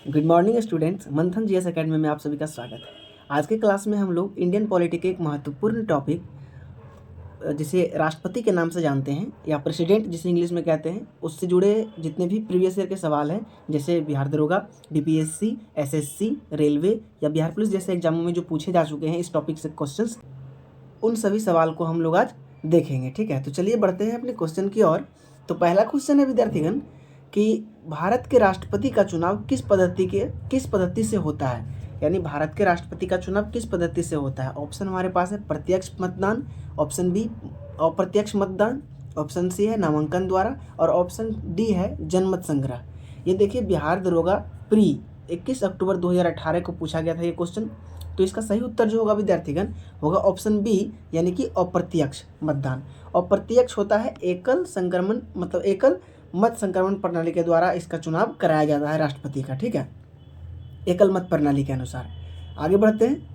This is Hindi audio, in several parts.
गुड मॉर्निंग स्टूडेंट्स, मंथन जीएस एकेडमी में आप सभी का स्वागत है। आज के क्लास में हम लोग इंडियन पॉलिटी के एक महत्वपूर्ण टॉपिक जिसे राष्ट्रपति के नाम से जानते हैं या प्रेसिडेंट जिसे इंग्लिश में कहते हैं, उससे जुड़े जितने भी प्रीवियस ईयर के सवाल हैं, जैसे बिहार दरोगा, बीपीएससी, एसएससी, रेलवे या बिहार पुलिस जैसे एग्जामों में जो पूछे जा चुके हैं इस टॉपिक से क्वेश्चंस, उन सभी सवाल को हम लोग आज देखेंगे। ठीक है, तो चलिए बढ़ते हैं अपने क्वेश्चन की ओर। तो पहला क्वेश्चन है विद्यार्थीगण कि भारत के राष्ट्रपति का चुनाव किस पद्धति से होता है, यानी भारत के राष्ट्रपति का चुनाव किस पद्धति से होता है। ऑप्शन हमारे पास है प्रत्यक्ष मतदान, ऑप्शन बी अप्रत्यक्ष मतदान, ऑप्शन सी है नामांकन द्वारा और ऑप्शन डी है जनमत संग्रह। ये देखिए बिहार दरोगा प्री 21 अक्टूबर 2018 को पूछा गया था ये क्वेश्चन। तो इसका सही उत्तर जो होगा विद्यार्थीगण होगा ऑप्शन बी, यानी कि अप्रत्यक्ष मतदान। अप्रत्यक्ष होता है एकल संक्रमण, मतलब एकल मत संक्रमण प्रणाली के द्वारा इसका चुनाव कराया जाता है राष्ट्रपति का। ठीक है, एकल मत प्रणाली के अनुसार। आगे बढ़ते हैं।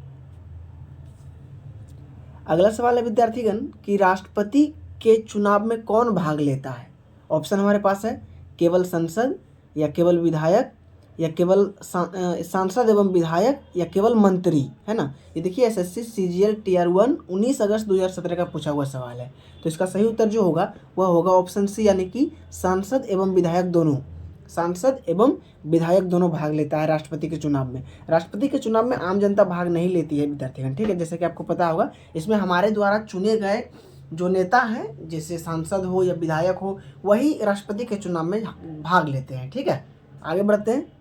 अगला सवाल है विद्यार्थीगण कि राष्ट्रपति के चुनाव में कौन भाग लेता है। ऑप्शन हमारे पास है केवल संसद या केवल विधायक या केवल सांसद एवं विधायक या केवल मंत्री, है ना। ये देखिए एसएससी सीजीएल टीआर 1 19 अगस्त 2017 का पूछा हुआ सवाल है। तो इसका सही उत्तर जो होगा वह होगा ऑप्शन सी, यानी कि सांसद एवं विधायक दोनों। सांसद एवं विधायक दोनों भाग लेता है राष्ट्रपति के चुनाव में। राष्ट्रपति के चुनाव में आम जनता भाग नहीं लेती है विद्यार्थीगण। ठीक है, जैसे कि आपको पता होगा इसमें हमारे द्वारा चुने गए जो नेता हैं, जैसे सांसद हो या विधायक हो, वही राष्ट्रपति के चुनाव में भाग लेते हैं। ठीक है, आगे बढ़ते हैं।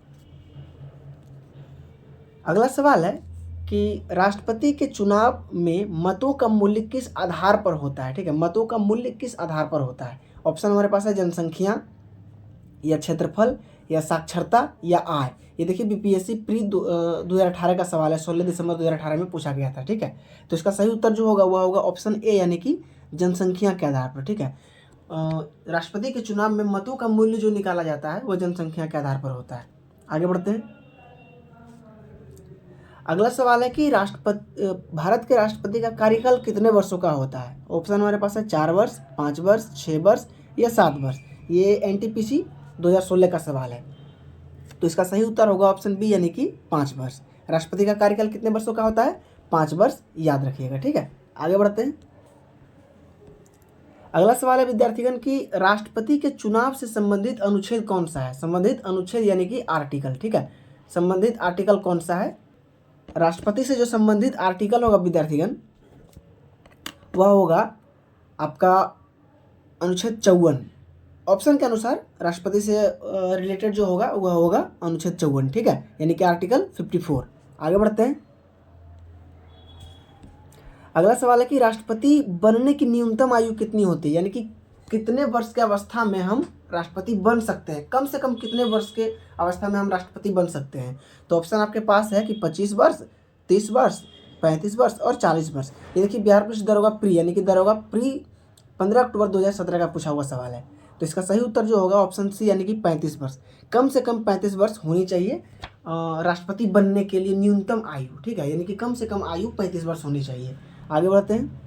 अगला सवाल है कि राष्ट्रपति के चुनाव में मतों का मूल्य किस आधार पर होता है। ठीक है, मतों का मूल्य किस आधार पर होता है। ऑप्शन हमारे पास है जनसंख्या या क्षेत्रफल या साक्षरता या आय। ये देखिए बीपीएससी प्री 2018 का सवाल है, 16 दिसंबर 2018 में पूछा गया था। ठीक है, तो इसका सही उत्तर जो होगा वह होगा ऑप्शन ए, यानी कि जनसंख्या के आधार पर। ठीक है, राष्ट्रपति के चुनाव में मतों का मूल्य जो निकाला जाता है वह जनसंख्या के आधार पर होता है। आगे बढ़ते हैं। अगला सवाल है कि भारत के राष्ट्रपति का कार्यकाल कितने वर्षों का होता है। ऑप्शन हमारे पास है 4 वर्ष, 5 वर्ष, 6 वर्ष या 7 वर्ष। ये एनटीपीसी 2016 का सवाल है। तो इसका सही उत्तर होगा ऑप्शन बी, यानी कि 5 वर्ष। राष्ट्रपति का कार्यकाल कितने वर्षों का होता है, 5 वर्ष, याद रखिएगा। ठीक है, आगे बढ़ते हैं। अगला सवाल है विद्यार्थीगण की राष्ट्रपति के चुनाव से संबंधित अनुच्छेद कौन सा है। संबंधित अनुच्छेद यानी कि आर्टिकल। ठीक है, संबंधित आर्टिकल कौन सा है। राष्ट्रपति से जो संबंधित आर्टिकल होगा विद्यार्थीगण वह होगा आपका अनुच्छेद 54। ऑप्शन के अनुसार राष्ट्रपति से रिलेटेड जो होगा वह होगा अनुच्छेद 54। ठीक है, यानी कि आर्टिकल 54। आगे बढ़ते हैं। अगला सवाल है कि राष्ट्रपति बनने की न्यूनतम आयु कितनी होती है, यानी कि कितने वर्ष की अवस्था में हम राष्ट्रपति बन सकते हैं, कम से कम कितने वर्ष के अवस्था में हम राष्ट्रपति बन सकते हैं। तो ऑप्शन आपके पास है कि 25 वर्ष, 30 वर्ष, 35 वर्ष और 40 वर्ष। ये देखिए बिहार पुलिस दरोगा प्री, यानी कि दरोगा प्री 15 अक्टूबर 2017 का पूछा हुआ सवाल है। तो इसका सही उत्तर जो होगा ऑप्शन सी, यानी कि 35 वर्ष। कम से कम 35 वर्ष होनी चाहिए राष्ट्रपति बनने के लिए न्यूनतम आयु। ठीक है, यानी कि कम से कम आयु 35 वर्ष होनी चाहिए। आगे बढ़ते हैं।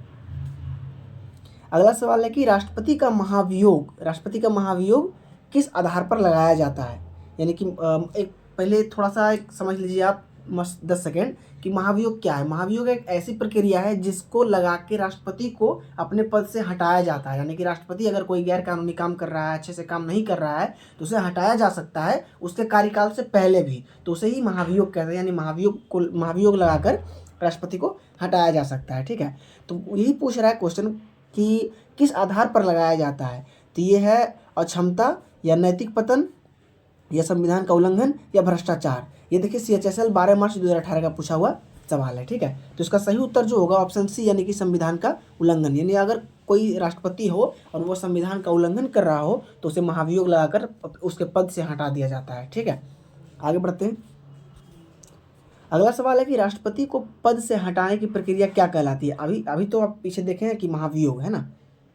अगला सवाल है कि राष्ट्रपति का महाभियोग किस आधार पर लगाया जाता है। यानी कि एक पहले थोड़ा सा एक समझ लीजिए आप 10 सेकेंड कि महाभियोग क्या है। महाभियोग एक ऐसी प्रक्रिया है जिसको लगा के राष्ट्रपति को अपने पद से हटाया जाता है। यानी कि राष्ट्रपति अगर कोई गैर कानूनी काम कर रहा है, अच्छे से काम नहीं कर रहा है, तो उसे हटाया जा सकता है उसके कार्यकाल से पहले भी, तो उसे ही महाभियोग कहते हैं। यानी महाभियोग लगाकर राष्ट्रपति को हटाया जा सकता है। ठीक है, तो यही पूछ रहा है क्वेश्चन कि किस आधार पर लगाया जाता है। तो ये है अक्षमता या नैतिक पतन या संविधान का उल्लंघन या भ्रष्टाचार। ये देखिए CHSL 12 मार्च 2018 का पूछा हुआ सवाल है। ठीक है, तो इसका सही उत्तर जो होगा ऑप्शन सी, यानी कि संविधान का उल्लंघन। यानी अगर कोई राष्ट्रपति हो और वो संविधान का उल्लंघन कर रहा हो तो उसे महाभियोग लगाकर उसके पद से हटा दिया जाता है। ठीक है, आगे बढ़ते हैं। अगला सवाल है कि राष्ट्रपति को पद से हटाने की प्रक्रिया क्या कहलाती है। अभी तो आप पीछे देखे हैं कि महाभियोग है ना,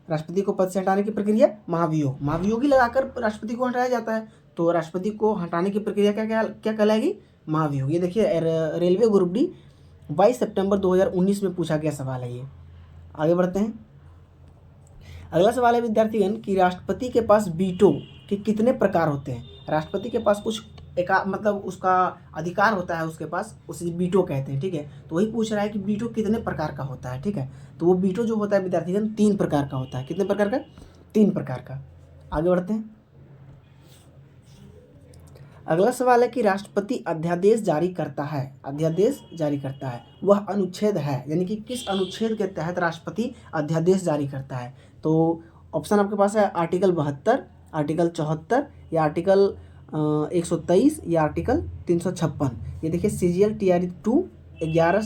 राष्ट्रपति को पद से हटाने की प्रक्रिया महाभियोग ही लगाकर राष्ट्रपति को हटाया जाता है। तो राष्ट्रपति को हटाने की प्रक्रिया क्या कहलाएगी, महाभियोग। ये देखिए रेलवे ग्रुप डी 22 सितंबर 2019 में पूछा गया सवाल है ये। आगे बढ़ते हैं। अगला सवाल है विद्यार्थीगण कि राष्ट्रपति के पास वीटो के कितने प्रकार होते हैं। राष्ट्रपति के पास कुछ मतलब उसका अधिकार होता है उसके पास, उसे वीटो कहते हैं, ठीक है। तो वही पूछ रहा है कि वीटो कितने प्रकार का होता है, ठीक है। तो वो वीटो जो होता है विद्यार्थीगण 3 प्रकार का होता है। कितने प्रकार का? 3 प्रकार का। आगे बढ़ते हैं। अगला सवाल है कि राष्ट्रपति अध्यादेश जारी करता है, अध्यादेश जारी करता है, वह अनुच्छेद है, यानी कि किस अनुच्छेद के तहत राष्ट्रपति अध्यादेश जारी करता है। तो ऑप्शन आपके पास है आर्टिकल 72, आर्टिकल 74 या आर्टिकल 123 या आर्टिकल 356। ये देखिए CGL TR 2 11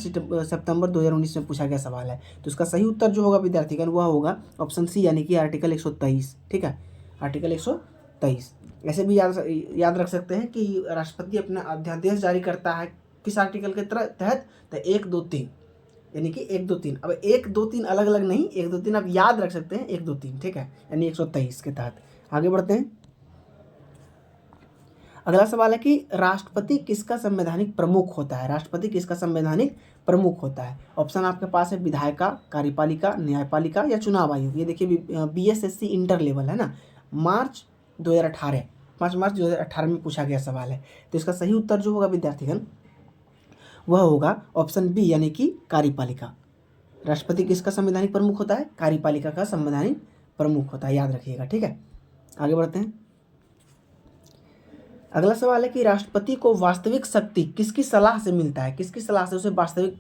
सितंबर 2019 में पूछा गया सवाल है। तो इसका सही उत्तर जो होगा विद्यार्थीगण वह होगा ऑप्शन सी, यानी कि आर्टिकल 123, ठीक है, आर्टिकल 123। ऐसे भी याद रख सकते हैं कि राष्ट्रपति अपना अध्यादेश जारी करता है किस आर्टिकल के तहत, तो 1, 2, 3, यानी कि 1, 2, 3। अब 1, 2, 3 अलग अलग नहीं, 1, 2, 3 आप याद रख सकते हैं, 1, 2, 3, ठीक है, यानी 123 के तहत। आगे बढ़ते हैं। अगला सवाल है कि राष्ट्रपति किसका संवैधानिक प्रमुख होता है, राष्ट्रपति किसका संवैधानिक प्रमुख होता है। ऑप्शन आपके पास है विधायिका, कार्यपालिका, न्यायपालिका या चुनाव आयोग। ये देखिए BSSC इंटर लेवल है ना, मार्च 2018, 5 मार्च 2018 में पूछा गया सवाल है। तो इसका सही उत्तर जो होगा विद्यार्थीगण वह होगा ऑप्शन बी, यानी कि कार्यपालिका। राष्ट्रपति किसका संवैधानिक प्रमुख होता है? कार्यपालिका का संवैधानिक प्रमुख होता है, याद रखिएगा, ठीक है। आगे बढ़ते हैं। अगला सवाल है कि राष्ट्रपति को वास्तविक शक्ति किसकी सलाह से मिलता है, किसकी सलाह से उसे वास्तविक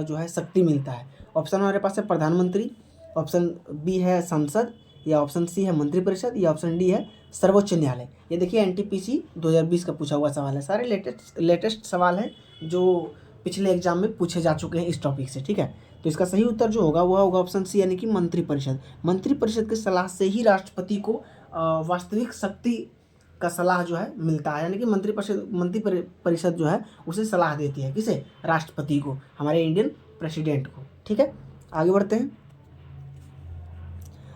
जो है शक्ति मिलता है। ऑप्शन हमारे पास है प्रधानमंत्री, ऑप्शन बी है संसद, या ऑप्शन सी है मंत्रिपरिषद, या ऑप्शन डी है सर्वोच्च न्यायालय। ये देखिए NTPC 2020 का पूछा हुआ सवाल है, सारे लेटेस्ट सवाल है जो पिछले एग्जाम में पूछे जा चुके हैं इस टॉपिक से, ठीक है। तो इसका सही उत्तर जो होगा वह होगा ऑप्शन सी, यानी कि मंत्रिपरिषद। मंत्रिपरिषद की सलाह से ही राष्ट्रपति को वास्तविक शक्ति का सलाह जो है मिलता है, यानी कि मंत्रिपरिषद जो है उसे सलाह देती है, किसे? राष्ट्रपति को, हमारे इंडियन प्रेसिडेंट को, ठीक है। आगे बढ़ते हैं।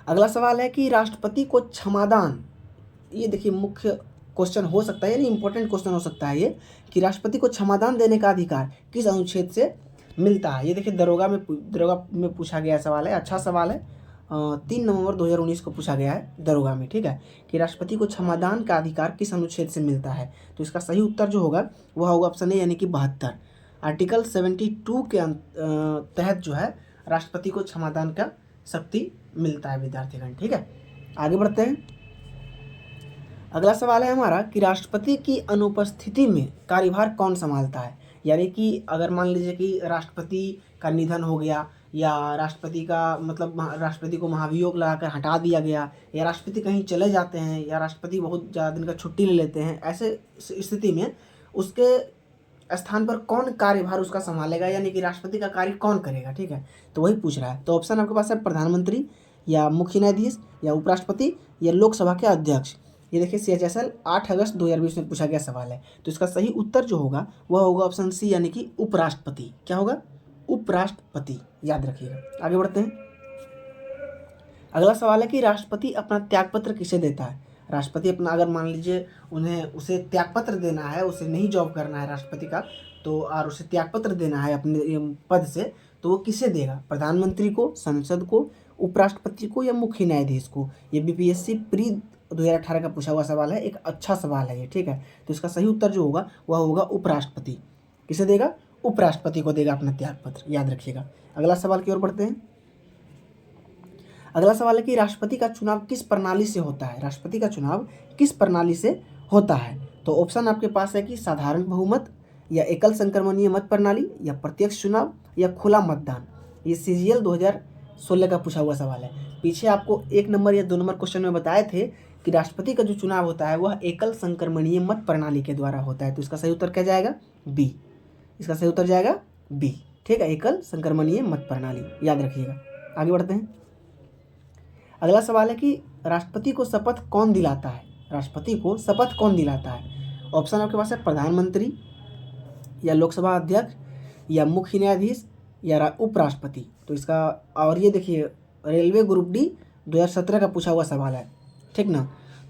अगला सवाल है कि राष्ट्रपति को क्षमादान, ये देखिए मुख्य क्वेश्चन हो सकता है, यानी इंपॉर्टेंट क्वेश्चन हो सकता है ये, कि राष्ट्रपति को क्षमादान देने का अधिकार किस अनुच्छेद से मिलता है। ये देखिए दरोगा में पूछा गया सवाल है, अच्छा सवाल है। 3 नवंबर 2019 को पूछा गया है दरोगा में, ठीक है, कि राष्ट्रपति को क्षमादान का अधिकार किस अनुच्छेद से मिलता है। तो इसका सही उत्तर जो होगा वह होगा ऑप्शन ए, यानी कि 72। आर्टिकल 72 के तहत जो है राष्ट्रपति को क्षमादान का शक्ति मिलता है विद्यार्थीगण, ठीक है। आगे बढ़ते हैं। अगला सवाल है हमारा कि राष्ट्रपति की अनुपस्थिति में कार्यभार कौन संभालता है। यानी कि अगर मान लीजिए कि राष्ट्रपति का निधन हो गया, या राष्ट्रपति का मतलब राष्ट्रपति को महाभियोग लगाकर हटा दिया गया, या राष्ट्रपति कहीं चले जाते हैं, या राष्ट्रपति बहुत ज़्यादा दिन का छुट्टी ले लेते हैं, ऐसे स्थिति में उसके स्थान पर कौन कार्यभार उसका संभालेगा, यानी कि राष्ट्रपति का कार्य कौन करेगा, ठीक है। तो वही पूछ रहा है। तो ऑप्शन आपके पास है प्रधानमंत्री, या मुख्य न्यायाधीश, या उपराष्ट्रपति, या लोकसभा के अध्यक्ष। ये देखिए CHSL 8 अगस्त 2020 में पूछा गया सवाल है। तो इसका सही उत्तर जो होगा वह होगा ऑप्शन सी, यानी कि उपराष्ट्रपति। क्या होगा? उपराष्ट्रपति, याद रखिएगा। आगे बढ़ते हैं। अगला सवाल है कि राष्ट्रपति अपना त्यागपत्र किसे देता है। राष्ट्रपति अपना, अगर मान लीजिए उसे त्यागपत्र देना है, उसे नहीं जॉब करना है राष्ट्रपति का, तो और उसे त्यागपत्र देना है अपने पद से, तो वो किसे देगा? प्रधानमंत्री को, संसद को, उपराष्ट्रपति को, या मुख्य न्यायाधीश को। ये BPSC प्री 2018 का पूछा हुआ सवाल है, एक अच्छा सवाल है ये, ठीक है। तो इसका सही उत्तर जो होगा वह होगा उपराष्ट्रपति। किसे देगा? उपराष्ट्रपति को देगा अपना त्यागपत्र, याद रखिएगा। अगला सवाल की ओर बढ़ते हैं। अगला सवाल है कि राष्ट्रपति का चुनाव किस प्रणाली से होता है। राष्ट्रपति का चुनाव किस प्रणाली से होता है। तो ऑप्शन आपके पास है कि साधारण बहुमत, या एकल संक्रमणीय मत प्रणाली, या प्रत्यक्ष चुनाव, या खुला मतदान। ये CGL 2016 का पूछा हुआ सवाल है। पीछे आपको 1 नंबर या 2 नंबर क्वेश्चन में बताए थे कि राष्ट्रपति का जो चुनाव होता है वह एकल संक्रमणीय मत प्रणाली के द्वारा होता है। तो इसका सही उत्तर क्या जाएगा? बी। इसका सही उत्तर जाएगा बी, ठीक है, एकल संक्रमणीय मत प्रणाली, याद रखिएगा। आगे बढ़ते हैं। अगला सवाल है कि राष्ट्रपति को शपथ कौन दिलाता है। राष्ट्रपति को शपथ कौन दिलाता है। ऑप्शन आपके पास है प्रधानमंत्री, या लोकसभा अध्यक्ष, या मुख्य न्यायाधीश, या उपराष्ट्रपति। तो इसका, और ये देखिए रेलवे ग्रुप D 2017 का पूछा हुआ सवाल है, ठीक ना।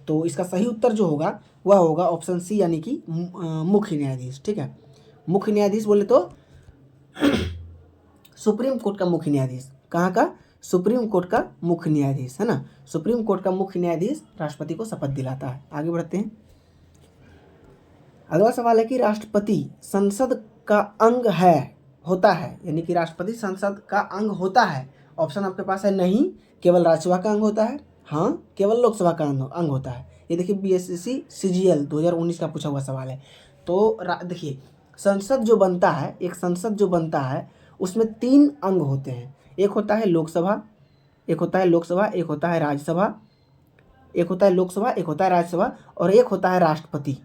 तो इसका सही उत्तर जो होगा वह होगा ऑप्शन सी, यानी कि मुख्य न्यायाधीश, ठीक है। मुख्य न्यायाधीश बोले तो सुप्रीम कोर्ट का मुख्य न्यायाधीश। कहाँ का? सुप्रीम कोर्ट का मुख्य न्यायाधीश, है ना। सुप्रीम कोर्ट का मुख्य न्यायाधीश राष्ट्रपति को शपथ दिलाता है। आगे बढ़ते हैं। अगला सवाल है कि राष्ट्रपति संसद का अंग है, होता है, यानी कि राष्ट्रपति संसद का अंग होता है। ऑप्शन आपके पास है नहीं, केवल राज्यसभा का अंग होता है, हाँ केवल लोकसभा का अंग होता है। ये देखिए बीएसएससी सीजीएल 2019 का पूछा हुआ सवाल है। तो देखिए संसद जो बनता है, एक संसद जो बनता है उसमें 3 अंग होते हैं। एक होता है लोकसभा, एक होता है लोकसभा, एक होता है राज्यसभा, एक होता है लोकसभा, एक होता है राज्यसभा और एक होता है राष्ट्रपति।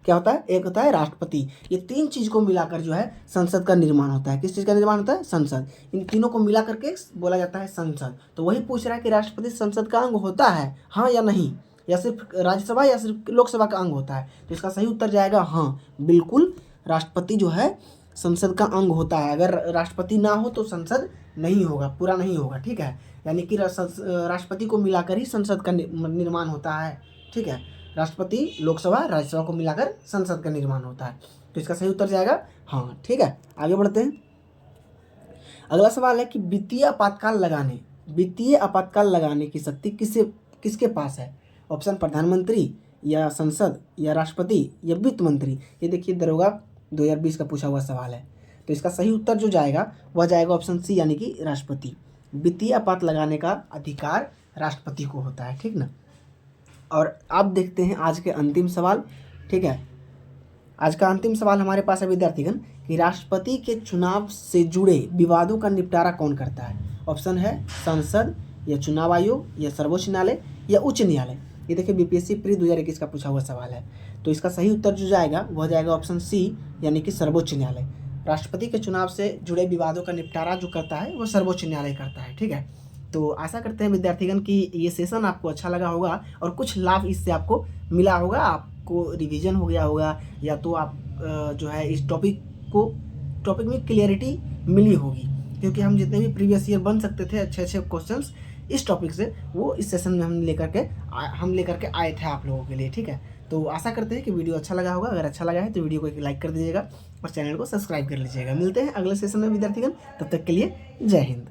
क्या होता है? एक होता है राष्ट्रपति। ये 3 चीज़ को मिलाकर जो है संसद का निर्माण होता है। किस चीज़ का निर्माण होता है? संसद। इन तीनों को मिला करके बोला जाता है संसद। तो वही पूछ रहा है कि राष्ट्रपति संसद का अंग होता है, हाँ या नहीं, या सिर्फ राज्यसभा या सिर्फ लोकसभा का अंग होता है। तो इसका सही उत्तर जाएगा हाँ, बिल्कुल राष्ट्रपति जो है संसद का अंग होता है। अगर राष्ट्रपति ना हो तो संसद नहीं होगा, पूरा नहीं होगा, ठीक है। यानी कि राष्ट्रपति को मिलाकर ही संसद का निर्माण होता है, ठीक है। राष्ट्रपति, लोकसभा, राज्यसभा को मिलाकर संसद का निर्माण होता है। तो इसका सही उत्तर जाएगा हाँ, ठीक है। आगे बढ़ते हैं। अगला सवाल है कि वित्तीय आपातकाल लगाने की शक्ति किसके पास है? ऑप्शन प्रधानमंत्री या संसद या राष्ट्रपति या वित्त मंत्री। ये देखिए दरोगा 2020 का पूछा हुआ सवाल है। तो इसका सही उत्तर जो जाएगा वह जाएगा ऑप्शन सी, यानी कि राष्ट्रपति। वित्तीय आपात लगाने का अधिकार राष्ट्रपति को होता है, ठीक ना। और अब देखते हैं आज के अंतिम सवाल, ठीक है। आज का अंतिम सवाल हमारे पास है विद्यार्थीगण कि राष्ट्रपति के चुनाव से जुड़े विवादों का निपटारा कौन करता है? ऑप्शन है संसद या चुनाव आयोग या सर्वोच्च न्यायालय या उच्च न्यायालय। ये देखिए बीपीएससी प्री 2021 का पूछा हुआ सवाल है। तो इसका सही उत्तर जो जाएगा वह जाएगा ऑप्शन सी, यानी कि सर्वोच्च न्यायालय। राष्ट्रपति के चुनाव से जुड़े विवादों का निपटारा जो करता है वह सर्वोच्च न्यायालय करता है, ठीक है। तो आशा करते हैं विद्यार्थीगण कि ये सेशन आपको अच्छा लगा होगा और कुछ लाभ इससे आपको मिला होगा। आपको रिवीजन हो गया होगा या तो आप जो है इस टॉपिक में क्लियरिटी मिली होगी, क्योंकि हम जितने भी प्रीवियस ईयर बन सकते थे अच्छे अच्छे क्वेश्चंस इस टॉपिक से, वो इस सेशन में हम लेकर के आए थे आप लोगों के लिए, ठीक है। तो आशा करते हैं कि वीडियो अच्छा लगा होगा। अगर अच्छा लगा है तो वीडियो को एक लाइक कर दीजिएगा और चैनल को सब्सक्राइब कर लीजिएगा। मिलते हैं अगले सेशन में विद्यार्थीगण, तब तक के लिए जय हिंद।